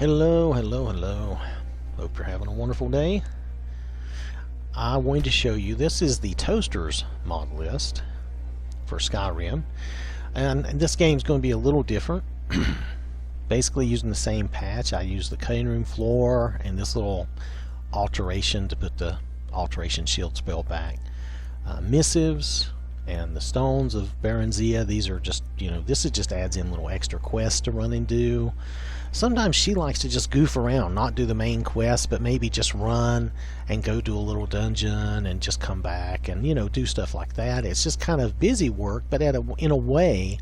Hello, hello, hello. Hope you're having a wonderful day. I wanted to show you, this is the Toasters mod list for Skyrim. And this game's going to be a little different. Basically using the same patch. I used the cutting room floor and this little alteration to put the alteration shield spell back. Missives and the stones of Baronzia. These are just, this just adds in little extra quests to run and do. Sometimes she likes to just goof around, not do the main quest, but maybe just run and go do a little dungeon and just come back and, do stuff like that. It's just kind of busy work, but in a way,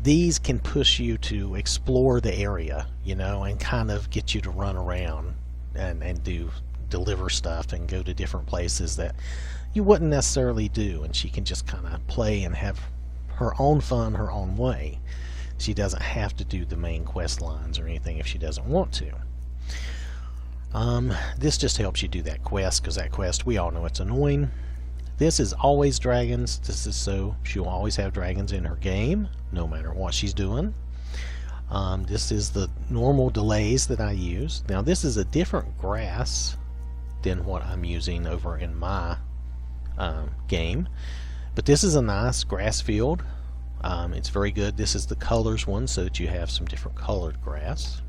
these can push you to explore the area, and kind of get you to run around and deliver stuff and go to different places that you wouldn't necessarily do. And she can just kind of play and have her own fun her own way. She doesn't have to do the main quest lines or anything if she doesn't want to. This just helps you do that quest, because that quest, we all know it's annoying. This is always dragons. This is so she'll always have dragons in her game, no matter what she's doing. This is the normal delays that I use. Now this is a different grass than what I'm using over in my game, but this is a nice grass field. It's very good. This is the colors one, so that you have some different colored grass.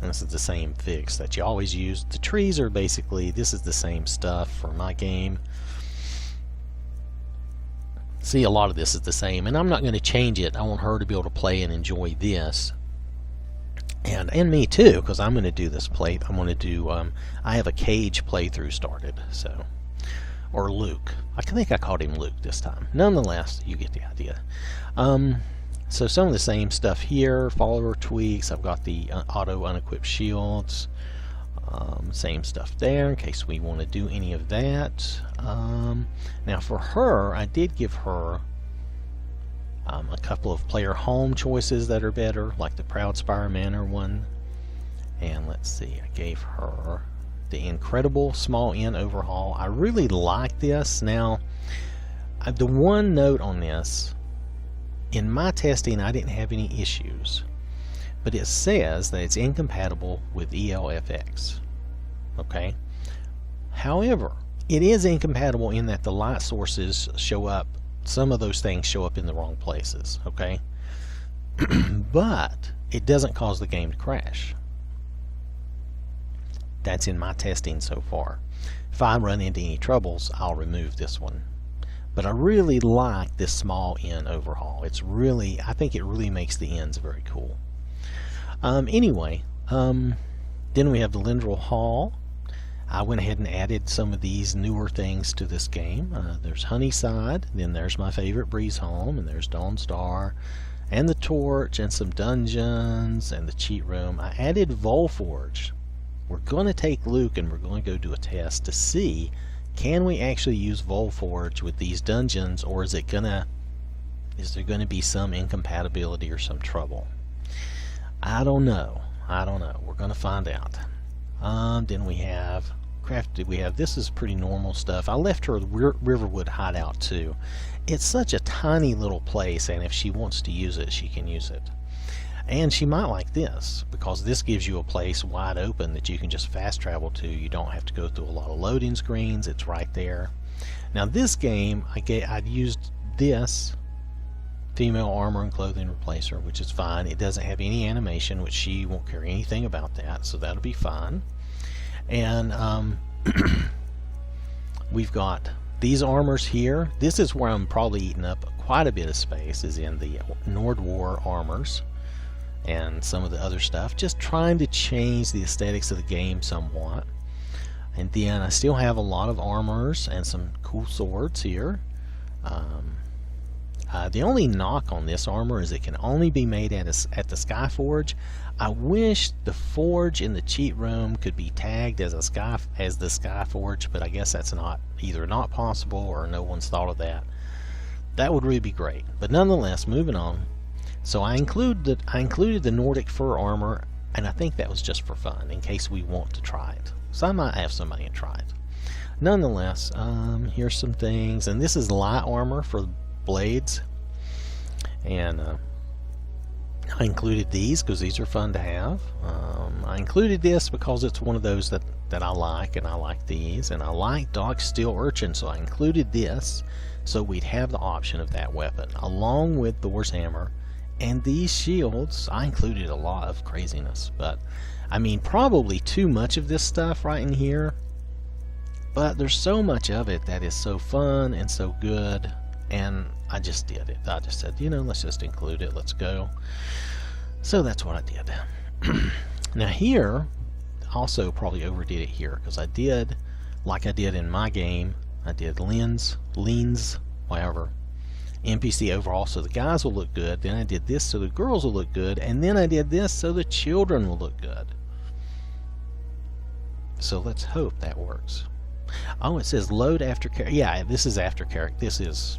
And this is the same fix that you always use. The trees are basically, this is the same stuff for my game. See, a lot of this is the same, and I'm not going to change it. I want her to be able to play and enjoy this. And me too, because I'm going to do this play. I'm going to do, I have a cage playthrough started, so. Or Luke. I think I called him Luke this time. Nonetheless, you get the idea. So some of the same stuff here. Follower tweaks. I've got the auto unequipped shields. Same stuff there in case we want to do any of that. Now for her, I did give her a couple of player home choices that are better, like the Proudspire Manor one. And let's see, I gave her the incredible small inn overhaul. I really like this. Now, the one note on this, in my testing I didn't have any issues, but it says that it's incompatible with ELFX. Okay. However, it is incompatible in that the light sources show up, some of those things show up in the wrong places. Okay. But it doesn't cause the game to crash. That's in my testing so far. If I run into any troubles, I'll remove this one. But I really like this small inn overhaul. It's really, I think it really makes the inns very cool. Anyway, then we have the Lindrel Hall. I went ahead and added some of these newer things to this game. There's Honeyside, then there's my favorite Breeze Home, and there's Dawnstar, and the Torch, and some dungeons, and the cheat room. I added Volforge. We're going to take Luke and we're going to go do a test to see, can we actually use Volforge with these dungeons, or is there going to be some incompatibility or some trouble? I don't know. We're going to find out. Then we have crafted. This is pretty normal stuff. I left her Riverwood hideout too. It's such a tiny little place, and if she wants to use it, she can use it. And she might like this, because this gives you a place wide open that you can just fast travel to. You don't have to go through a lot of loading screens. It's right there. Now this game, I'd used this female armor and clothing replacer, which is fine. It doesn't have any animation, which she won't care anything about that, so that'll be fine. And we've got these armors here. This is where I'm probably eating up quite a bit of space, is in the Nord War armors and some of the other stuff, just trying to change the aesthetics of the game somewhat. And then I still have a lot of armors and some cool swords here. The only knock on this armor is it can only be made at the Skyforge. I wish the forge in the cheat room could be tagged as the Skyforge, but I guess that's either not possible or no one's thought of that. That would really be great. But nonetheless, moving on. So I included the Nordic fur armor, and I think that was just for fun, in case we want to try it. So I might have somebody and try it. Nonetheless, here's some things, and this is light armor for blades, and I included these because these are fun to have. I included this because it's one of those that I like, and I like these, and I like Dog Steel Urchin, so I included this so we'd have the option of that weapon along with Thor's hammer and these shields. I included a lot of craziness, but I mean probably too much of this stuff right in here, but there's so much of it that is so fun and so good, and I just did it. I just said, you know, let's just include it, let's go. So that's what I did. Now here, also probably overdid it here, because I did, like I did in my game, I did leans, whatever, NPC overall so the guys will look good, then I did this so the girls will look good, and then I did this so the children will look good. So let's hope that works. Oh, it says load after character. Yeah, this is after character. This is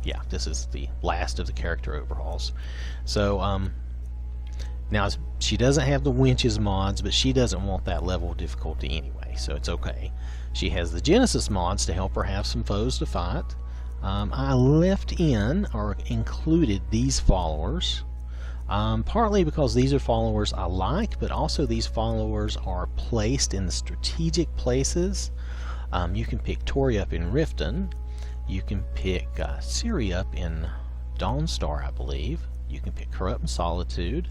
the last of the character overhauls. So now she doesn't have the winches mods, but she doesn't want that level of difficulty anyway, so it's okay. She has the Genesis mods to help her have some foes to fight. I left in or included these followers, partly because these are followers I like, but also these followers are placed in the strategic places. You can pick Tori up in Riften. You can pick Ciri up in Dawnstar, I believe. You can pick her up in Solitude.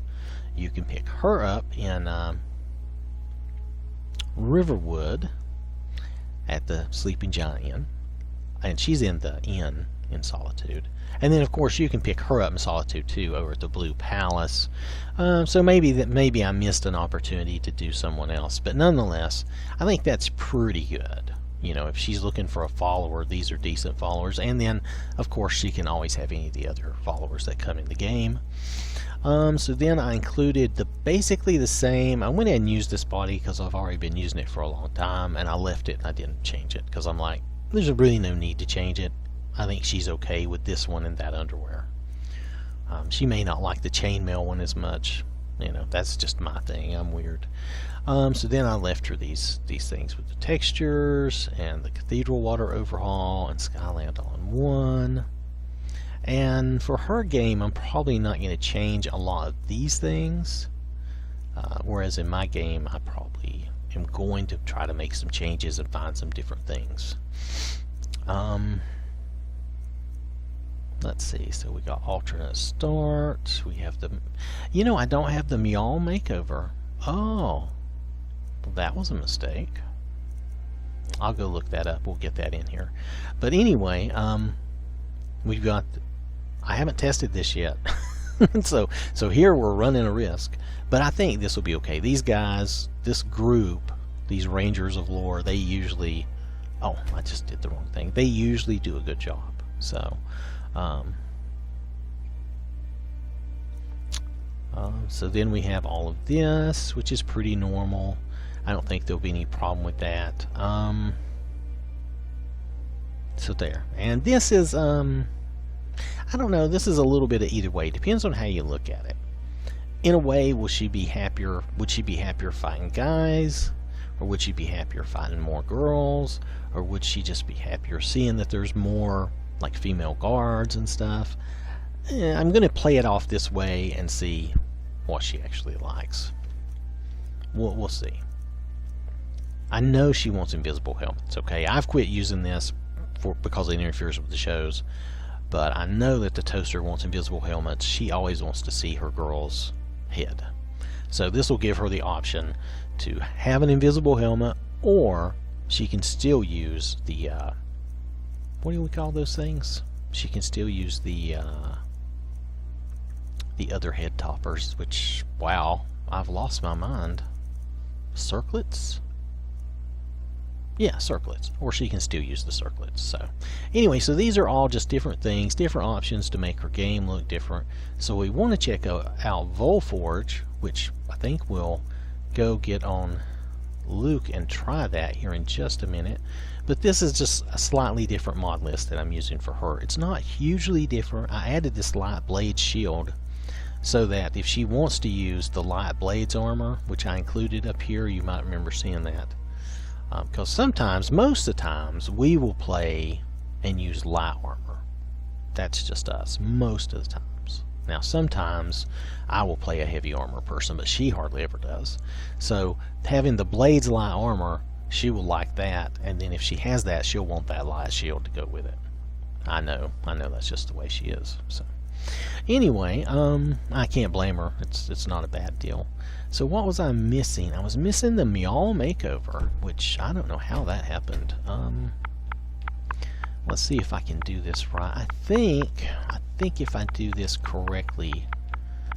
You can pick her up in Riverwood at the Sleeping Giant Inn, and she's in the inn in Solitude. And then of course you can pick her up in Solitude too over at the Blue Palace. So maybe I missed an opportunity to do someone else, but nonetheless I think that's pretty good. You know, if she's looking for a follower, these are decent followers, and then of course she can always have any of the other followers that come in the game. So then I included basically the same. I went ahead and used this body because I've already been using it for a long time, and I left it and I didn't change it because I'm like, there's really no need to change it. I think she's okay with this one and that underwear. She may not like the chainmail one as much. You know, that's just my thing. I'm weird. So then I left her these things with the textures and the Cathedral Water overhaul and Skyland on one. And for her game, I'm probably not going to change a lot of these things, whereas in my game, I probably am going to try to make some changes and find some different things. Let's see, so we got alternate start. We have the, you know, I don't have the Meow makeover. Oh, well, that was a mistake. I'll go look that up. We'll get that in here. But anyway, we've got, I haven't tested this yet. so here we're running a risk, but I think this will be okay. These guys, this group, these Rangers of Lore, they usually, oh, I just did the wrong thing. They usually do a good job. So so then we have all of this, which is pretty normal. I don't think there'll be any problem with that. So there, and this is I don't know, this is a little bit of either way. Depends on how you look at it. In a way, will she be happier? Would she be happier fighting guys, or would she be happier fighting more girls, or would she just be happier seeing that there's more like female guards and stuff? I'm going to play it off this way and see what she actually likes. We'll see. I know she wants invisible helmets. Okay, I've quit using this because it interferes with the shows, but I know that the toaster wants invisible helmets. She always wants to see her girl's head, so this will give her the option to have an invisible helmet, or she can still use the what do we call those things? She can still use the other head toppers, which, wow, I've lost my mind. Circlets? Yeah, circlets. Or she can still use the circlets. So anyway, so these are all just different things, different options to make her game look different. So we want to check out Volforge, which I think we'll go get on Luke and try that here in just a minute. But this is just a slightly different mod list that I'm using for her. It's not hugely different. I added this light blade shield so that if she wants to use the light blades armor, which I included up here, you might remember seeing that. Because sometimes, most of the times, we will play and use light armor. That's just us, most of the times. Now sometimes I will play a heavy armor person, but she hardly ever does. So having the blades light armor, she will like that, and then if she has that, she'll want that light shield to go with it. I know that's just the way she is. So anyway, I can't blame her. It's not a bad deal. So what was I missing? I was missing the Meow makeover, which I don't know how that happened. Let's see if I can do this right. I think if I do this correctly,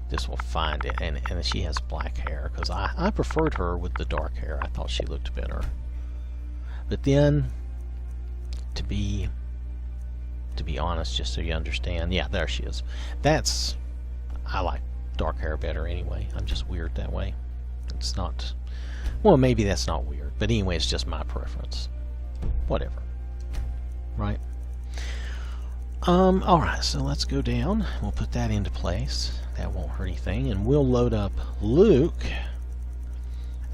this will find it. And she has black hair, because I preferred her with the dark hair. I thought she looked better. But then, to be honest, just so you understand, yeah, there she is. I like dark hair better anyway. I'm just weird that way. It's not, well, maybe that's not weird, but anyway, it's just my preference. Whatever. Right? Alright, so let's go down. We'll put that into place. That won't hurt anything. And we'll load up Luke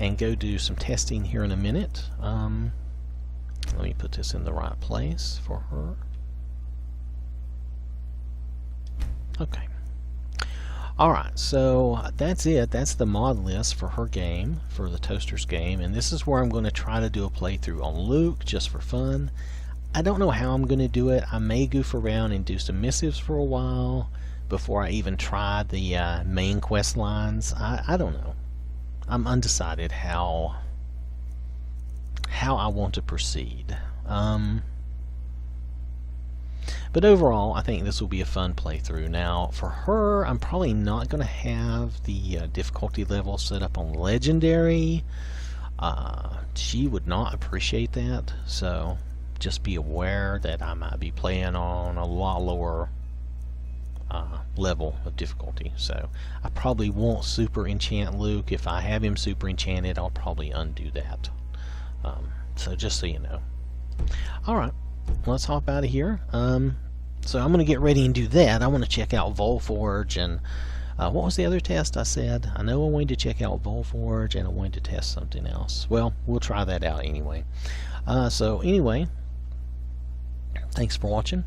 and go do some testing here in a minute. Let me put this in the right place for her. Okay. Alright, so that's it. That's the mod list for her game, for the Toasters game. And this is where I'm going to try to do a playthrough on Luke, just for fun. I don't know how I'm going to do it. I may goof around and do some missives for a while before I even try the main quest lines. I don't know. I'm undecided how I want to proceed. But overall, I think this will be a fun playthrough. Now, for her, I'm probably not going to have the difficulty level set up on Legendary. She would not appreciate that, so just be aware that I might be playing on a lot lower level of difficulty. So I probably won't super enchant Luke. If I have him super enchanted, I'll probably undo that. So just so you know. Alright, let's hop out of here. So I'm going to get ready and do that. I want to check out Volforge and what was the other test I said? I know I wanted to check out Volforge and I wanted to test something else. Well, we'll try that out anyway. So anyway, thanks for watching.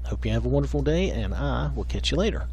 Hope you have a wonderful day, and I will catch you later.